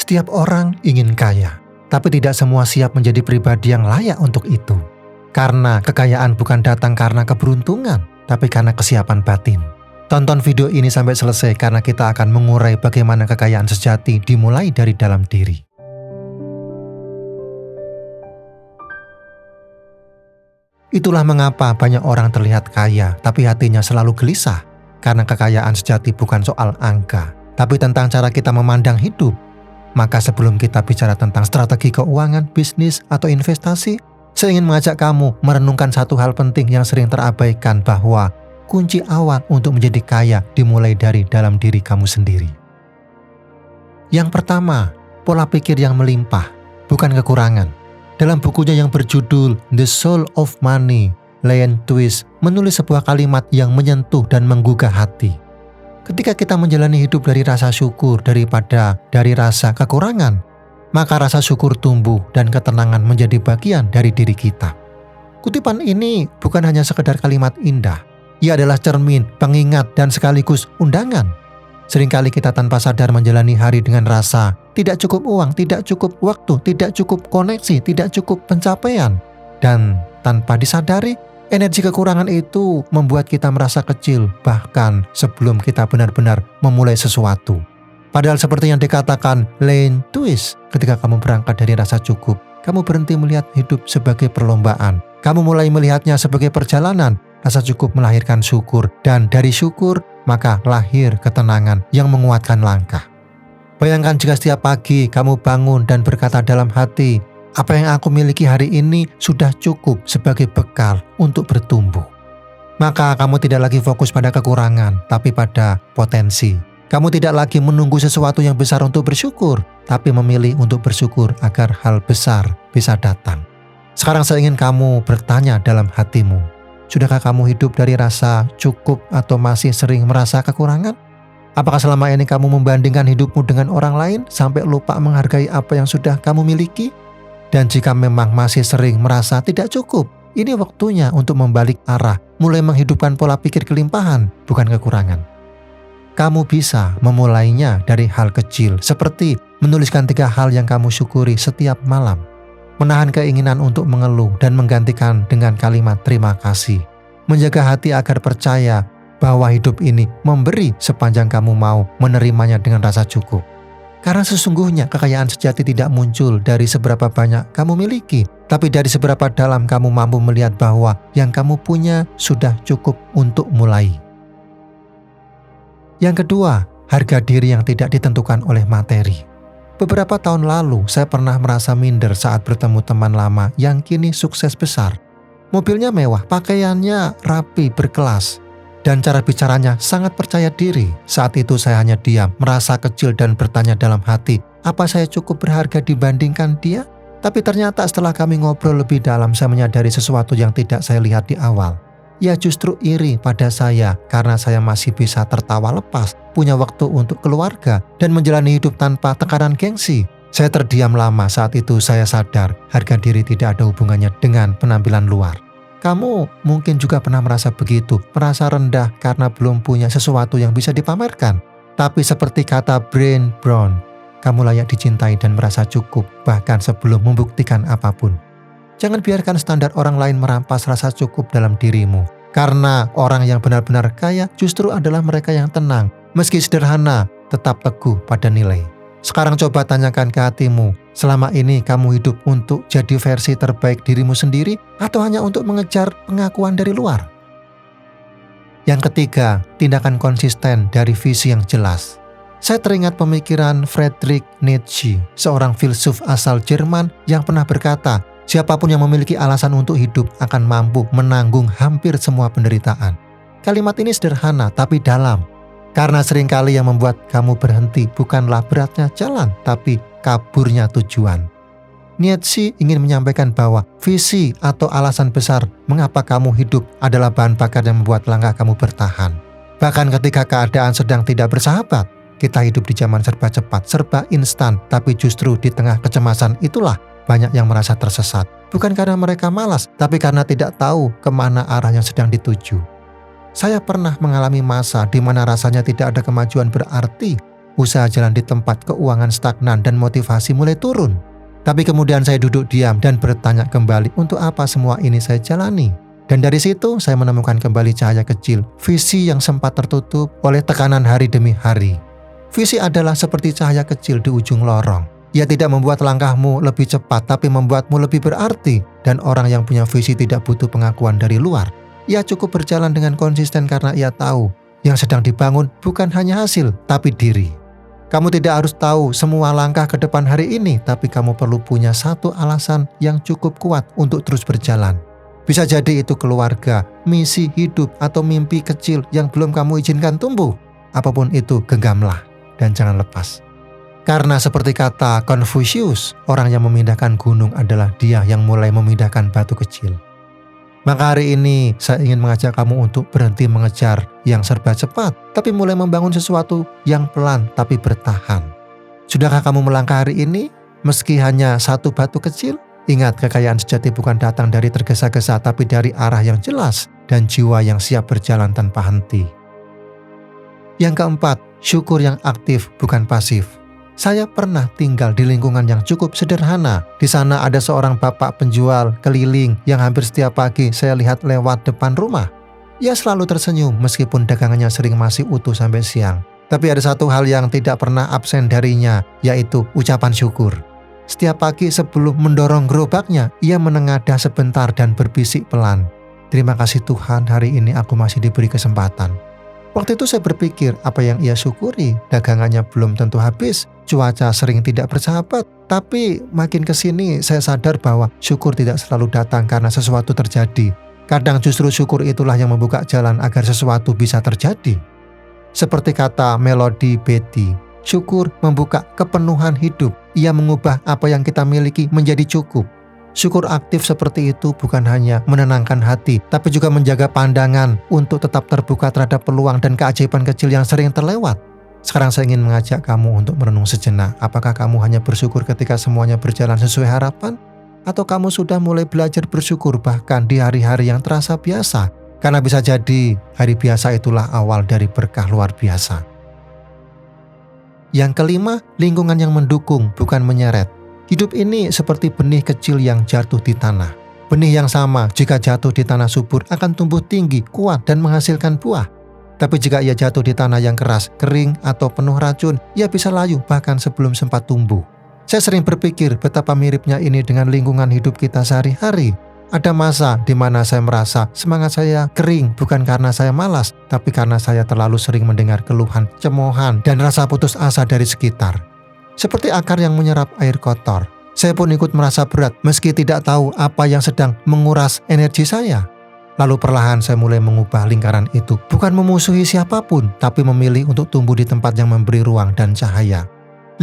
Setiap orang ingin kaya, tapi tidak semua siap menjadi pribadi yang layak untuk itu. Karena kekayaan bukan datang karena keberuntungan, tapi karena kesiapan batin. Tonton video ini sampai selesai karena kita akan mengurai bagaimana kekayaan sejati dimulai dari dalam diri. Itulah mengapa banyak orang terlihat kaya, tapi hatinya selalu gelisah. Karena kekayaan sejati bukan soal angka, tapi tentang cara kita memandang hidup. Maka sebelum kita bicara tentang strategi keuangan, bisnis, atau investasi, saya ingin mengajak kamu merenungkan satu hal penting yang sering terabaikan, bahwa kunci awal untuk menjadi kaya dimulai dari dalam diri kamu sendiri. Yang pertama, pola pikir yang melimpah, bukan kekurangan. Dalam bukunya yang berjudul The Soul of Money, Leon Twist menulis sebuah kalimat yang menyentuh dan menggugah hati. Ketika kita menjalani hidup dari rasa syukur daripada dari rasa kekurangan, maka rasa syukur tumbuh dan ketenangan menjadi bagian dari diri kita. Kutipan ini bukan hanya sekedar kalimat indah. Ia adalah cermin, pengingat, dan sekaligus undangan. Seringkali kita tanpa sadar menjalani hari dengan rasa tidak cukup uang, tidak cukup waktu, tidak cukup koneksi, tidak cukup pencapaian. Dan tanpa disadari, energi kekurangan itu membuat kita merasa kecil, bahkan sebelum kita benar-benar memulai sesuatu. Padahal seperti yang dikatakan Leon Twist, ketika kamu berangkat dari rasa cukup, kamu berhenti melihat hidup sebagai perlombaan. Kamu mulai melihatnya sebagai perjalanan. Rasa cukup melahirkan syukur, dan dari syukur, maka lahir ketenangan yang menguatkan langkah. Bayangkan jika setiap pagi kamu bangun dan berkata dalam hati, apa yang aku miliki hari ini sudah cukup sebagai bekal untuk bertumbuh. Maka kamu tidak lagi fokus pada kekurangan, tapi pada potensi. Kamu tidak lagi menunggu sesuatu yang besar untuk bersyukur, tapi memilih untuk bersyukur agar hal besar bisa datang. Sekarang saya ingin kamu bertanya dalam hatimu, sudahkah kamu hidup dari rasa cukup atau masih sering merasa kekurangan? Apakah selama ini kamu membandingkan hidupmu dengan orang lain sampai lupa menghargai apa yang sudah kamu miliki? Dan jika memang masih sering merasa tidak cukup, ini waktunya untuk membalik arah, mulai menghidupkan pola pikir kelimpahan, bukan kekurangan. Kamu bisa memulainya dari hal kecil, seperti menuliskan 3 hal yang kamu syukuri setiap malam. Menahan keinginan untuk mengeluh dan menggantikan dengan kalimat terima kasih. Menjaga hati agar percaya bahwa hidup ini memberi sepanjang kamu mau menerimanya dengan rasa cukup. Karena sesungguhnya kekayaan sejati tidak muncul dari seberapa banyak kamu miliki, tapi dari seberapa dalam kamu mampu melihat bahwa yang kamu punya sudah cukup untuk mulai. Yang kedua, harga diri yang tidak ditentukan oleh materi. Beberapa tahun lalu, saya pernah merasa minder saat bertemu teman lama yang kini sukses besar. Mobilnya mewah, pakaiannya rapi, berkelas, dan cara bicaranya sangat percaya diri. Saat itu saya hanya diam, merasa kecil dan bertanya dalam hati, apa saya cukup berharga dibandingkan dia? Tapi ternyata setelah kami ngobrol lebih dalam, saya menyadari sesuatu yang tidak saya lihat di awal. Ia justru iri pada saya karena saya masih bisa tertawa lepas, punya waktu untuk keluarga, dan menjalani hidup tanpa tekanan gengsi. Saya terdiam lama. Saat itu saya sadar harga diri tidak ada hubungannya dengan penampilan luar. Kamu mungkin juga pernah merasa begitu, merasa rendah karena belum punya sesuatu yang bisa dipamerkan. Tapi seperti kata Brené Brown, kamu layak dicintai dan merasa cukup bahkan sebelum membuktikan apapun. Jangan biarkan standar orang lain merampas rasa cukup dalam dirimu. Karena orang yang benar-benar kaya justru adalah mereka yang tenang, meski sederhana, tetap teguh pada nilai. Sekarang coba tanyakan ke hatimu, selama ini kamu hidup untuk jadi versi terbaik dirimu sendiri atau hanya untuk mengejar pengakuan dari luar? Yang ketiga, tindakan konsisten dari visi yang jelas. Saya teringat pemikiran Friedrich Nietzsche, seorang filsuf asal Jerman yang pernah berkata, siapapun yang memiliki alasan untuk hidup akan mampu menanggung hampir semua penderitaan. Kalimat ini sederhana tapi dalam. Karena seringkali yang membuat kamu berhenti bukanlah beratnya jalan, tapi kaburnya tujuan. Nietzsche ingin menyampaikan bahwa visi atau alasan besar mengapa kamu hidup adalah bahan bakar yang membuat langkah kamu bertahan. Bahkan ketika keadaan sedang tidak bersahabat, kita hidup di zaman serba cepat, serba instan, tapi justru di tengah kecemasan itulah banyak yang merasa tersesat. Bukan karena mereka malas, tapi karena tidak tahu kemana arah yang sedang dituju. Saya pernah mengalami masa di mana rasanya tidak ada kemajuan berarti. usaha jalan di tempat, keuangan stagnan, dan motivasi mulai turun. Tapi kemudian saya duduk diam dan bertanya kembali, untuk apa semua ini saya jalani? Dan dari situ saya menemukan kembali cahaya kecil, visi yang sempat tertutup oleh tekanan hari demi hari. Visi adalah seperti cahaya kecil di ujung lorong. Ia tidak membuat langkahmu lebih cepat, tapi membuatmu lebih berarti. Dan orang yang punya visi tidak butuh pengakuan dari luar. Ia cukup berjalan dengan konsisten karena ia tahu yang sedang dibangun bukan hanya hasil, tapi diri. Kamu tidak harus tahu semua langkah ke depan hari ini, tapi kamu perlu punya satu alasan yang cukup kuat untuk terus berjalan. Bisa jadi itu keluarga, misi hidup, atau mimpi kecil yang belum kamu izinkan tumbuh. Apapun itu, genggamlah dan jangan lepas. Karena seperti kata Confucius, orang yang memindahkan gunung adalah dia yang mulai memindahkan batu kecil. Maka hari ini saya ingin mengajak kamu untuk berhenti mengejar yang serba cepat, tapi mulai membangun sesuatu yang pelan tapi bertahan. Sudahkah kamu melangkah hari ini? Meski hanya satu batu kecil, ingat kekayaan sejati bukan datang dari tergesa-gesa, tapi dari arah yang jelas dan jiwa yang siap berjalan tanpa henti. Yang keempat, syukur yang aktif bukan pasif. Saya pernah tinggal di lingkungan yang cukup sederhana. Di sana ada seorang bapak penjual keliling yang hampir setiap pagi saya lihat lewat depan rumah. Ia selalu tersenyum meskipun dagangannya sering masih utuh sampai siang. Tapi ada satu hal yang tidak pernah absen darinya, yaitu ucapan syukur. Setiap pagi sebelum mendorong gerobaknya, ia menengadah sebentar dan berbisik pelan. Terima kasih Tuhan, hari ini aku masih diberi kesempatan. Waktu itu saya berpikir, apa yang ia syukuri? Dagangannya belum tentu habis, cuaca sering tidak bersahabat. Tapi makin kesini saya sadar bahwa syukur tidak selalu datang karena sesuatu terjadi. Kadang justru syukur itulah yang membuka jalan agar sesuatu bisa terjadi. Seperti kata Melody Beattie, syukur membuka kepenuhan hidup. Ia mengubah apa yang kita miliki menjadi cukup. Syukur aktif seperti itu bukan hanya menenangkan hati, tapi juga menjaga pandangan untuk tetap terbuka terhadap peluang dan keajaiban kecil yang sering terlewat. Sekarang saya ingin mengajak kamu untuk merenung sejenak. Apakah kamu hanya bersyukur ketika semuanya berjalan sesuai harapan? Atau kamu sudah mulai belajar bersyukur bahkan di hari-hari yang terasa biasa? Karena bisa jadi hari biasa itulah awal dari berkah luar biasa. Yang kelima, lingkungan yang mendukung bukan menyeret. Hidup ini seperti benih kecil yang jatuh di tanah. Benih yang sama jika jatuh di tanah subur akan tumbuh tinggi, kuat, dan menghasilkan buah. Tapi jika ia jatuh di tanah yang keras, kering, atau penuh racun, ia bisa layu bahkan sebelum sempat tumbuh. Saya sering berpikir betapa miripnya ini dengan lingkungan hidup kita sehari-hari. Ada masa di mana saya merasa semangat saya kering bukan karena saya malas, tapi karena saya terlalu sering mendengar keluhan, cemoohan, dan rasa putus asa dari sekitar. Seperti akar yang menyerap air kotor. Saya pun ikut merasa berat meski tidak tahu apa yang sedang menguras energi saya. Lalu perlahan saya mulai mengubah lingkaran itu. Bukan memusuhi siapapun, tapi memilih untuk tumbuh di tempat yang memberi ruang dan cahaya.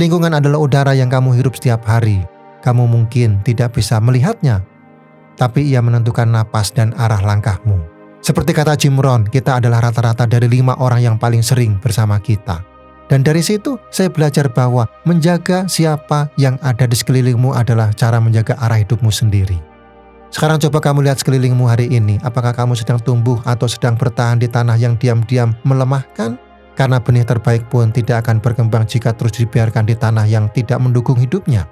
Lingkungan adalah udara yang kamu hirup setiap hari. Kamu mungkin tidak bisa melihatnya, tapi ia menentukan napas dan arah langkahmu. Seperti kata Jim Rohn, kita adalah rata-rata dari 5 orang yang paling sering bersama kita. Dan dari situ saya belajar bahwa menjaga siapa yang ada di sekelilingmu adalah cara menjaga arah hidupmu sendiri. Sekarang coba kamu lihat sekelilingmu hari ini. Apakah kamu sedang tumbuh atau sedang bertahan di tanah yang diam-diam melemahkan? Karena benih terbaik pun tidak akan berkembang jika terus dibiarkan di tanah yang tidak mendukung hidupnya.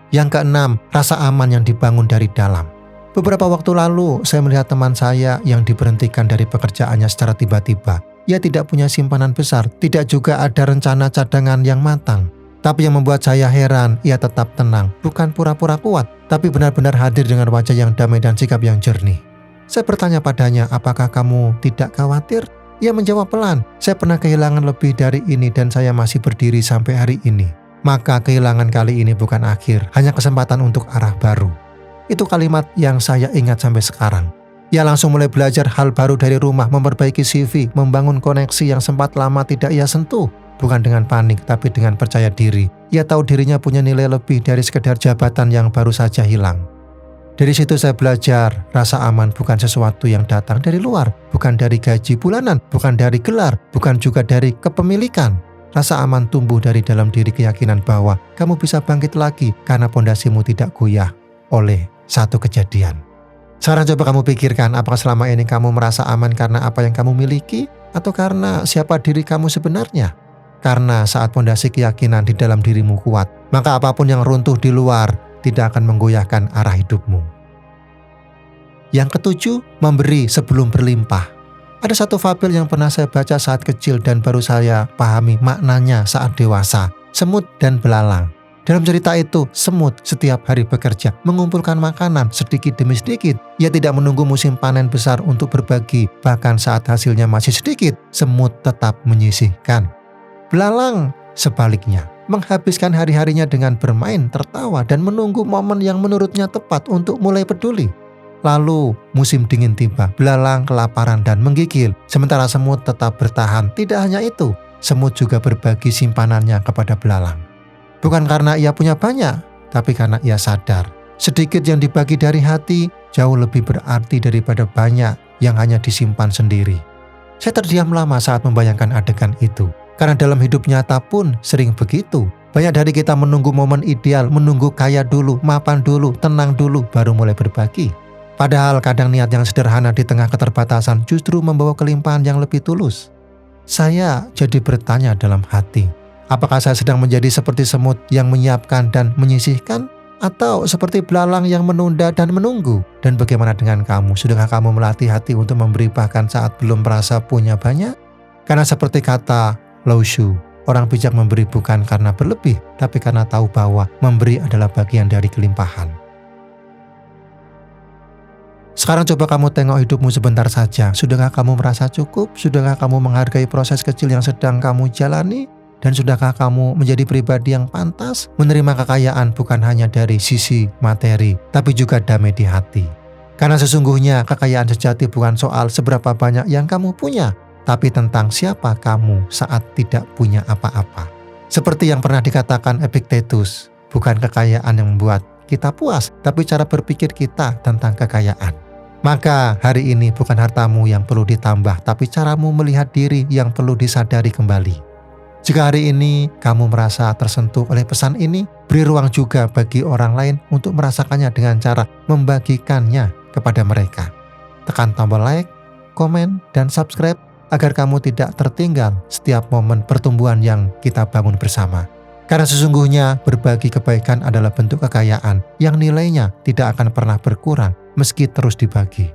Yang keenam, rasa aman yang dibangun dari dalam. Beberapa waktu lalu saya melihat teman saya yang diberhentikan dari pekerjaannya secara tiba-tiba. Ia tidak punya simpanan besar, tidak juga ada rencana cadangan yang matang. Tapi yang membuat saya heran, ia tetap tenang, bukan pura-pura kuat, tapi benar-benar hadir dengan wajah yang damai dan sikap yang jernih. Saya bertanya padanya, apakah kamu tidak khawatir? Ia menjawab pelan, saya pernah kehilangan lebih dari ini dan saya masih berdiri sampai hari ini. Maka kehilangan kali ini bukan akhir, hanya kesempatan untuk arah baru. Itu kalimat yang saya ingat sampai sekarang. Ia langsung mulai belajar hal baru dari rumah, memperbaiki CV, membangun koneksi yang sempat lama tidak ia sentuh. Bukan dengan panik, tapi dengan percaya diri. Ia tahu dirinya punya nilai lebih dari sekedar jabatan yang baru saja hilang. Dari situ saya belajar, rasa aman bukan sesuatu yang datang dari luar, bukan dari gaji bulanan, bukan dari gelar, bukan juga dari kepemilikan. Rasa aman tumbuh dari dalam diri, keyakinan bahwa kamu bisa bangkit lagi karena pondasimu tidak goyah oleh satu kejadian. Sekarang coba kamu pikirkan, apakah selama ini kamu merasa aman karena apa yang kamu miliki atau karena siapa diri kamu sebenarnya? Karena saat fondasi keyakinan di dalam dirimu kuat, maka apapun yang runtuh di luar tidak akan menggoyahkan arah hidupmu. Yang ketujuh, memberi sebelum berlimpah. Ada satu fabel yang pernah saya baca saat kecil dan baru saya pahami maknanya saat dewasa, semut dan belalang. Dalam cerita itu, semut setiap hari bekerja mengumpulkan makanan sedikit demi sedikit. Ia tidak menunggu musim panen besar untuk berbagi, bahkan saat hasilnya masih sedikit, semut tetap menyisihkan. Belalang sebaliknya, menghabiskan hari-harinya dengan bermain, tertawa, dan menunggu momen yang menurutnya tepat untuk mulai peduli. Lalu musim dingin tiba, belalang kelaparan dan menggigil, sementara semut tetap bertahan. Tidak hanya itu, semut juga berbagi simpanannya kepada belalang. Bukan karena ia punya banyak, tapi karena ia sadar, sedikit yang dibagi dari hati jauh lebih berarti daripada banyak yang hanya disimpan sendiri. Saya terdiam lama saat membayangkan adegan itu, karena dalam hidup nyata pun sering begitu. Banyak dari kita menunggu momen ideal, menunggu kaya dulu, mapan dulu, tenang dulu, baru mulai berbagi. Padahal kadang niat yang sederhana di tengah keterbatasan justru membawa kelimpahan yang lebih tulus. Saya jadi bertanya dalam hati, apakah saya sedang menjadi seperti semut yang menyiapkan dan menyisihkan? Atau seperti belalang yang menunda dan menunggu? Dan bagaimana dengan kamu? Sudahkah kamu melatih hati untuk memberi bahkan saat belum merasa punya banyak? Karena seperti kata Lao Tzu, orang bijak memberi bukan karena berlebih, tapi karena tahu bahwa memberi adalah bagian dari kelimpahan. Sekarang coba kamu tengok hidupmu sebentar saja. Sudahkah kamu merasa cukup? Sudahkah kamu menghargai proses kecil yang sedang kamu jalani? Dan sudahkah kamu menjadi pribadi yang pantas menerima kekayaan bukan hanya dari sisi materi, tapi juga damai di hati? Karena sesungguhnya kekayaan sejati bukan soal seberapa banyak yang kamu punya, tapi tentang siapa kamu saat tidak punya apa-apa. Seperti yang pernah dikatakan Epictetus, bukan kekayaan yang membuat kita puas, tapi cara berpikir kita tentang kekayaan. Maka hari ini bukan hartamu yang perlu ditambah, tapi caramu melihat diri yang perlu disadari kembali. Jika hari ini kamu merasa tersentuh oleh pesan ini, beri ruang juga bagi orang lain untuk merasakannya dengan cara membagikannya kepada mereka. Tekan tombol like, komen, dan subscribe agar kamu tidak tertinggal setiap momen pertumbuhan yang kita bangun bersama. Karena sesungguhnya berbagi kebaikan adalah bentuk kekayaan yang nilainya tidak akan pernah berkurang meski terus dibagi.